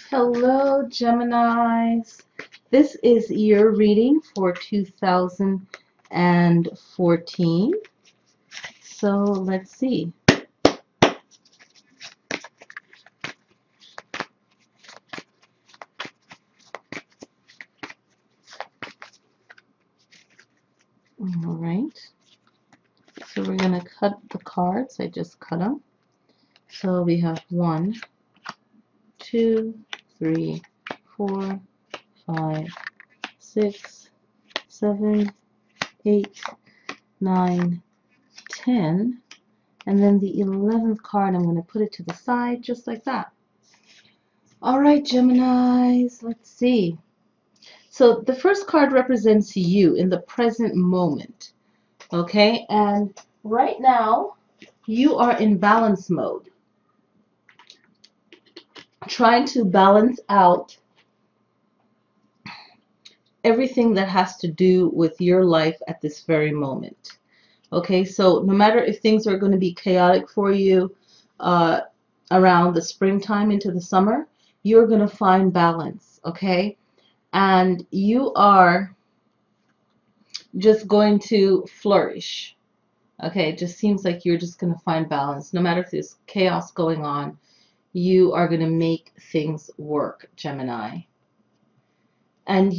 Hello, Geminis. This is your reading for 2014. So let's see. All right. So we're going to cut the cards. I just cut them. So we have 1, 2, 3, 4, 5, 6, 7, 8, 9, 10. And then the 11th card, I'm going to put it to the side just like that. All right, Geminis, let's see. So the first card represents you in the present moment, okay? And right now, you are in balance mode, trying to balance out everything that has to do with your life at this very moment. Okay, so no matter if things are going to be chaotic for you around the springtime into the summer, you're going to find balance, okay? And you are just going to flourish. Okay, it just seems like you're just going to find balance. No matter if there's chaos going on, you are going to make things work, Gemini. And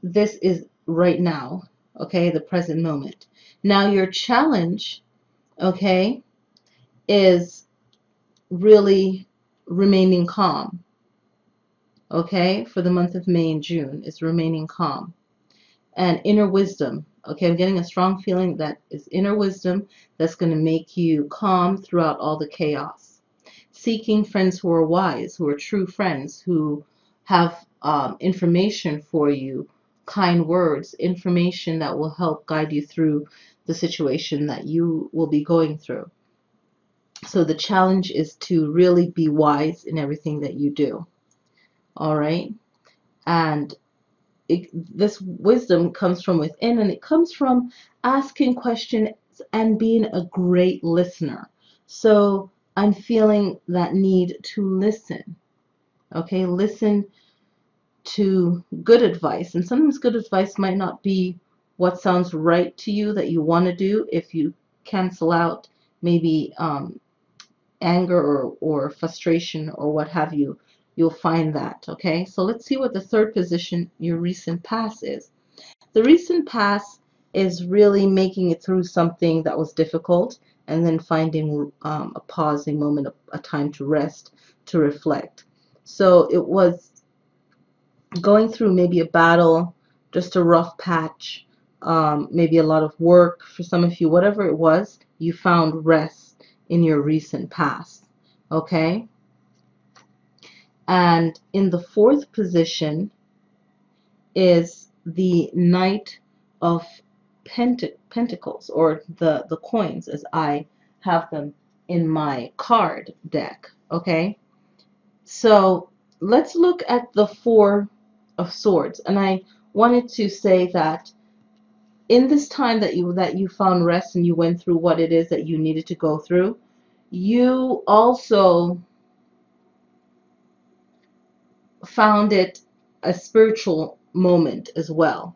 this is right now, okay, the present moment. Now your challenge, okay, is really remaining calm, okay, for the month of May and June is remaining calm. And inner wisdom, okay, I'm getting a strong feeling that is inner wisdom that's going to make you calm throughout all the chaos. Seeking friends who are wise, who are true friends, who have information for you, kind words, information that will help guide you through the situation that you will be going through. So the challenge is to really be wise in everything that you do. All right? And this wisdom comes from within, and it comes from asking questions and being a great listener. So I'm feeling that need to listen. Okay, listen to good advice. And sometimes good advice might not be what sounds right to you that you want to do. If you cancel out maybe anger or frustration or what have you, you'll find that. Okay, so let's see what the third position, your recent past, is. The recent past is really making it through something that was difficult and then finding a pausing moment, a time to rest, to reflect. So it was going through maybe a battle, just a rough patch, maybe a lot of work for some of you, whatever it was, you found rest in your recent past. Okay? And in the fourth position is the Knight of Pentacles, or the coins as I have them in my card deck. Okay? So let's look at the Four of Swords. And I wanted to say that in this time that you found rest and you went through what it is that you needed to go through, you also found it a spiritual moment as well.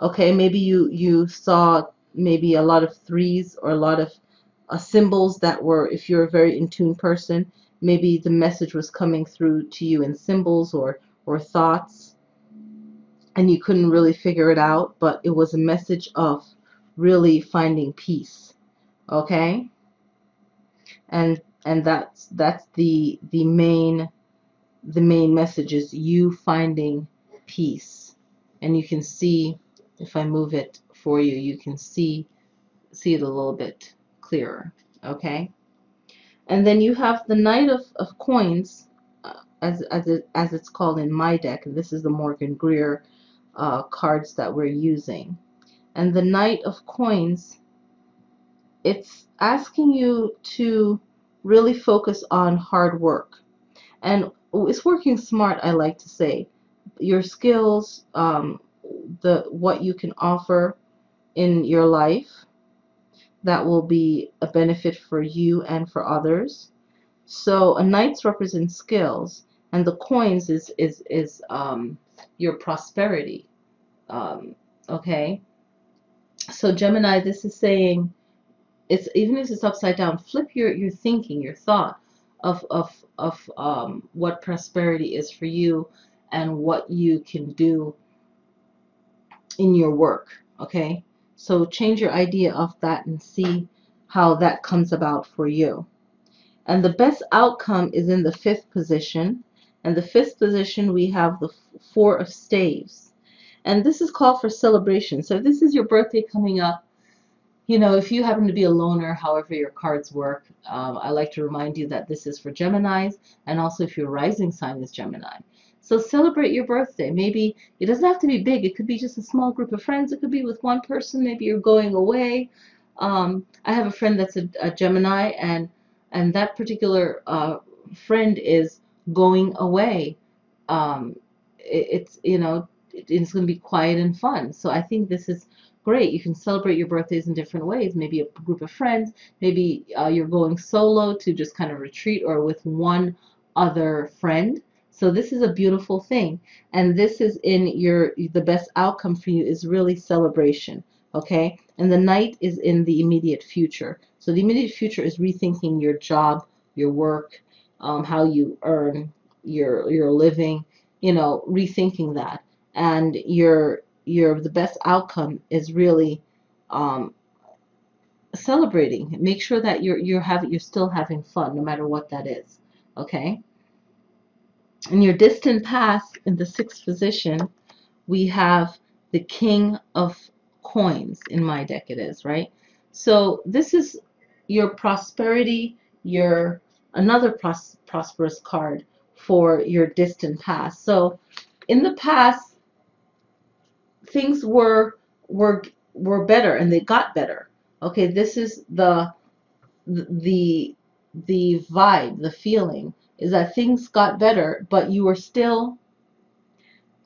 Okay, maybe you saw maybe a lot of threes or a lot of symbols that were, if you're a very in tune person, maybe the message was coming through to you in symbols or thoughts, and you couldn't really figure it out, but it was a message of really finding peace. Okay, and that's the main message, is you finding peace. And you can see, if I move it for you, you can see it a little bit clearer. Okay, and then you have the Knight of Coins, as it's called in my deck, and this is the Morgan Greer cards that we're using. And the Knight of Coins, it's asking you to really focus on hard work. And it's working smart, I like to say. Your skills, what you can offer in your life that will be a benefit for you and for others. So a Knights represent skills, and the coins is your prosperity. Okay, so Gemini, this is saying, it's even if it's upside down, flip your thinking, your thought of what prosperity is for you and what you can do in your work. Okay, so change your idea of that and see how that comes about for you. And the best outcome is in the fifth position. And the fifth position, we have the Four of Staves. And this is called for celebration. So if this is your birthday coming up, you know, if you happen to be a loner, however your cards work, I like to remind you that this is for Geminis, and also if your rising sign is Gemini. So celebrate your birthday. Maybe it doesn't have to be big. It could be just a small group of friends. It could be with one person. Maybe you're going away. I have a friend that's a Gemini, and that particular friend is going away. It's, you know, it's going to be quiet and fun. So I think this is great. You can celebrate your birthdays in different ways. Maybe a group of friends. Maybe you're going solo to just kind of retreat, or with one other friend. So this is a beautiful thing. And this is in the best outcome for you is really celebration. Okay? And the Knight is in the immediate future. So the immediate future is rethinking your job, your work, how you earn your living, you know, rethinking that. And the best outcome is really um, celebrating. Make sure that you're still having fun, no matter what that is. Okay. In your distant past, in the sixth position, we have the King of Coins. In my deck, it is, right? So this is your prosperity, your another prosperous card for your distant past. So in the past, things were better, and they got better. Okay, this is the the vibe, the feeling is that things got better, but you were still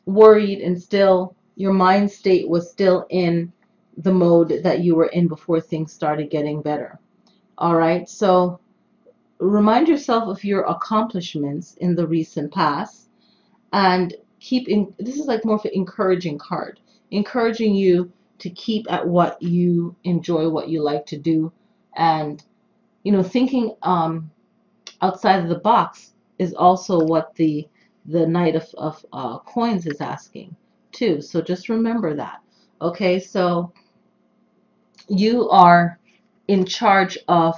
worried, and still your mind state was still in the mode that you were in before things started getting better. All right, so remind yourself of your accomplishments in the recent past, and this is like more of an encouraging card, encouraging you to keep at what you enjoy, what you like to do, and you know, thinking outside of the box is also what the Knight of Coins is asking too. So just remember that. Okay, so you are in charge of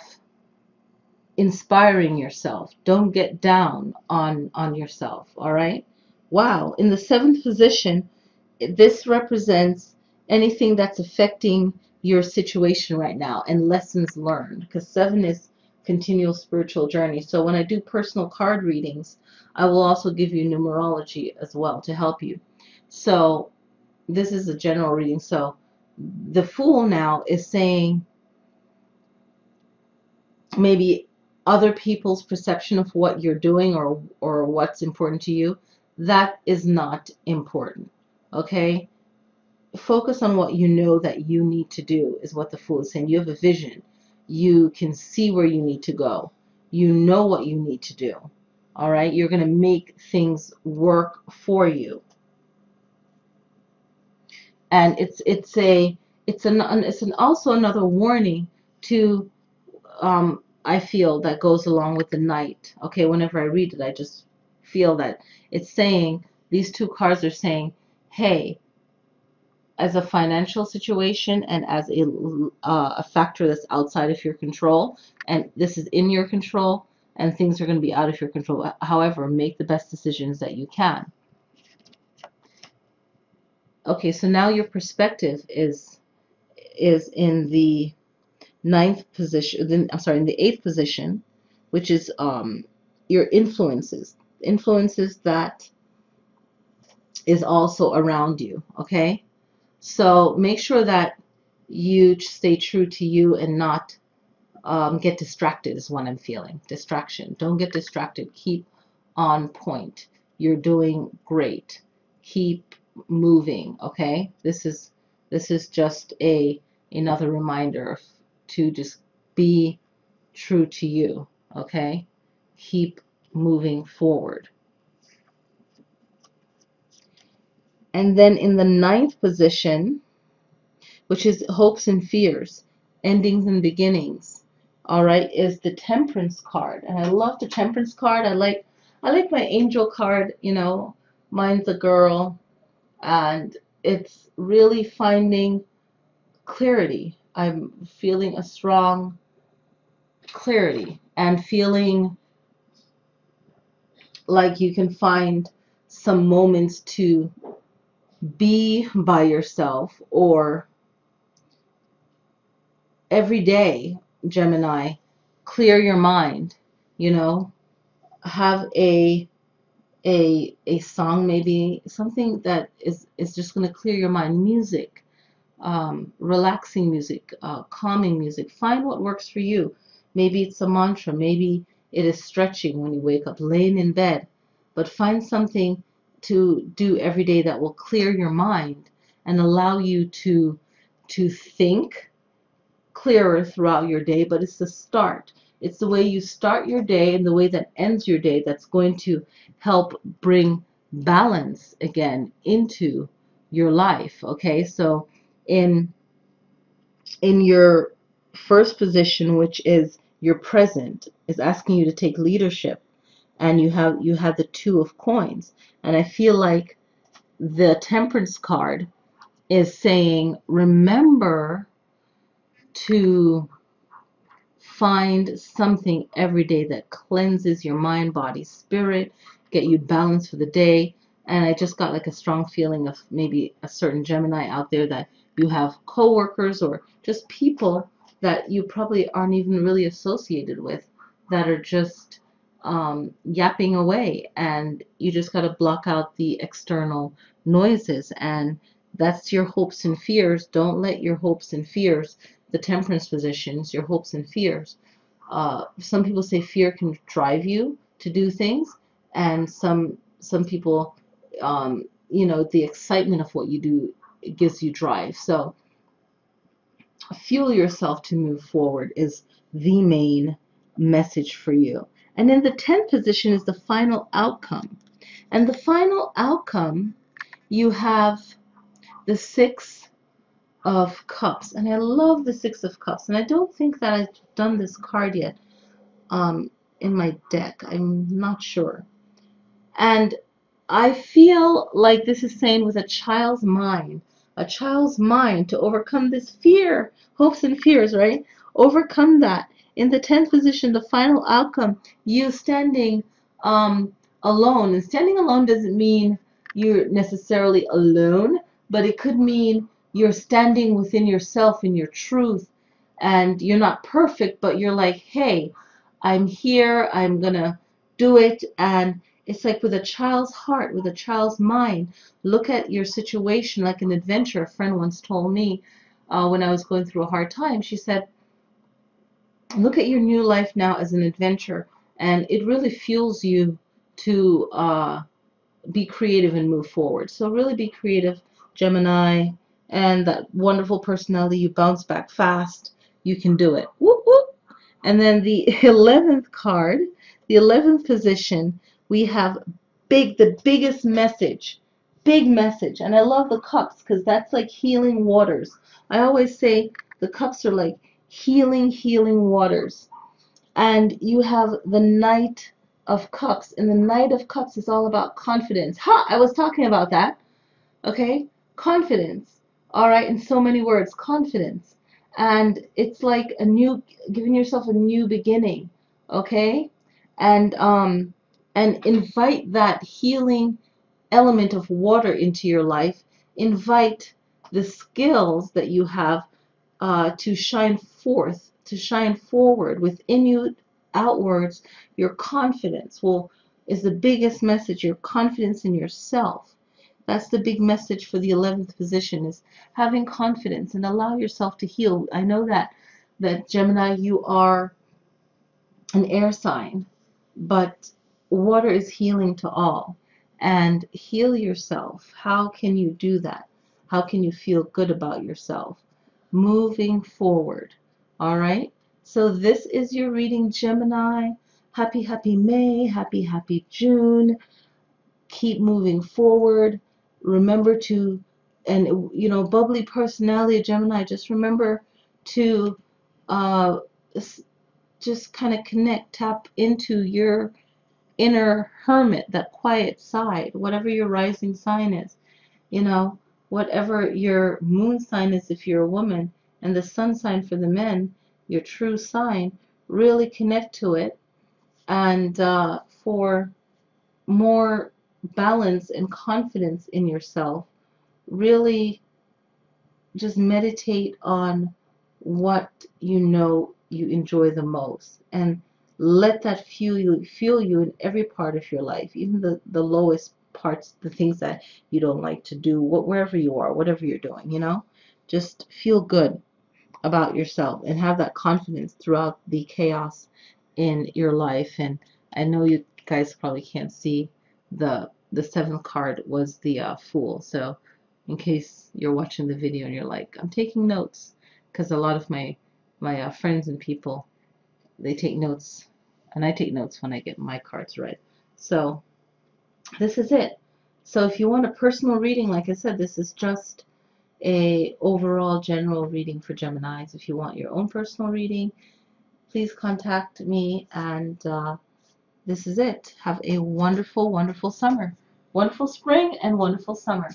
inspiring yourself. Don't get down on yourself. All right. Wow. In the seventh position, this represents anything that's affecting your situation right now and lessons learned, because seven is continual spiritual journey. So when I do personal card readings, I will also give you numerology as well to help you. So this is a general reading. So the Fool now is saying maybe other people's perception of what you're doing, or what's important to you, that is not important. Okay, focus on what you know that you need to do, is what the Fool is saying. You have a vision. You can see where you need to go. You know what you need to do. All right, you're going to make things work for you. And it's also another warning to I feel that goes along with the Knight. Okay, whenever I read it, I just feel that it's saying, these two cards are saying, hey, as a financial situation and as a factor that's outside of your control, and this is in your control, and things are going to be out of your control. However, make the best decisions that you can. Okay, so now your perspective is in the ninth position. I'm sorry, in the eighth position, which is your influences that is also around you. Okay, so make sure that you stay true to you and not get distracted, is what I'm feeling. Distraction. Don't get distracted. Keep on point. You're doing great. Keep moving. Okay, this is just another reminder to just be true to you. Okay, keep moving forward. And then in the ninth position, which is hopes and fears, endings and beginnings, all right, is the Temperance card. And I love the Temperance card. I like my angel card, you know. Mine's a girl, and it's really finding clarity. I'm feeling a strong clarity and feeling like you can find some moments to be by yourself, or every day, Gemini, clear your mind, you know, have a song, maybe something that is just going to clear your mind. Music, relaxing music, calming music. Find what works for you. Maybe it's a mantra. Maybe it is stretching when you wake up, laying in bed. But find something to do every day that will clear your mind and allow you to think clearer throughout your day. But it's the start. It's the way you start your day and the way that ends your day that's going to help bring balance again into your life. Okay, so in your first position, which is your present, is asking you to take leadership, and you have the Two of Coins, and I feel like the Temperance card is saying, remember to find something every day that cleanses your mind, body, spirit, get you balanced for the day. And I just got like a strong feeling of maybe a certain Gemini out there, that you have coworkers or just people that you probably aren't even really associated with, that are just yapping away, and you just got to block out the external noises. And that's your hopes and fears. Don't let your hopes and fears, the Temperance positions, your hopes and fears. Some people say fear can drive you to do things, and some people, you know, the excitement of what you do, it gives you drive. So fuel yourself to move forward is the main message for you. And then the 10th position is the final outcome. And the final outcome, you have the Six of Cups. And I love the Six of Cups. And I don't think that I've done this card yet in my deck. I'm not sure. And I feel like this is saying, with a child's mind, to overcome this fear, hopes and fears, right? Overcome that. In the 10th position, the final outcome, you standing alone. And standing alone doesn't mean you're necessarily alone, but it could mean you're standing within yourself in your truth, and you're not perfect, but you're like, hey, I'm here, I'm gonna do it. And it's like with a child's heart, with a child's mind. Look at your situation like an adventure. A friend once told me, when I was going through a hard time, she said, look at your new life now as an adventure. And it really fuels you to be creative and move forward. So really be creative, Gemini, and that wonderful personality. You bounce back fast. You can do it. Whoop, whoop. And then the 11th card, the 11th position, we have the biggest message, big message. And I love the cups, because that's like healing waters. I always say the cups are like healing waters. And you have the Knight of Cups, and the Knight of Cups is all about confidence. Ha! I was talking about that. Okay? Confidence. All right, in so many words, confidence. And it's like giving yourself a new beginning. Okay? And invite that healing element of water into your life. Invite the skills that you have to shine forth, to shine forward within you, outwards. Your confidence is the biggest message. Your confidence in yourself. That's the big message for the 11th position, is having confidence and allow yourself to heal. I know that Gemini, you are an air sign, but water is healing to all. And heal yourself. How can you do that? How can you feel good about yourself? Moving forward. All right? So this is your reading, Gemini. Happy May. Happy June. Keep moving forward. remember to, and you know, bubbly personality, Gemini, just remember to uh, just kind of connect, tap into your inner hermit, that quiet side, whatever your rising sign is, you know, whatever your moon sign is if you're a woman, and the sun sign for the men, your true sign, really connect to it. And for more balance and confidence in yourself, really just meditate on what you know you enjoy the most, and let that fuel you in every part of your life, even the lowest parts, the things that you don't like to do, wherever you are, whatever you're doing, you know, just feel good about yourself and have that confidence throughout the chaos in your life. And I know you guys probably can't see, the seventh card was the Fool. So in case you're watching the video and you're like, I'm taking notes, because a lot of my friends and people, they take notes, and I take notes when I get my cards read. So this is it. So if you want a personal reading, like I said, this is just a overall general reading for Geminis. If you want your own personal reading, please contact me. And this is it. Have a wonderful, wonderful summer, wonderful spring, and wonderful summer.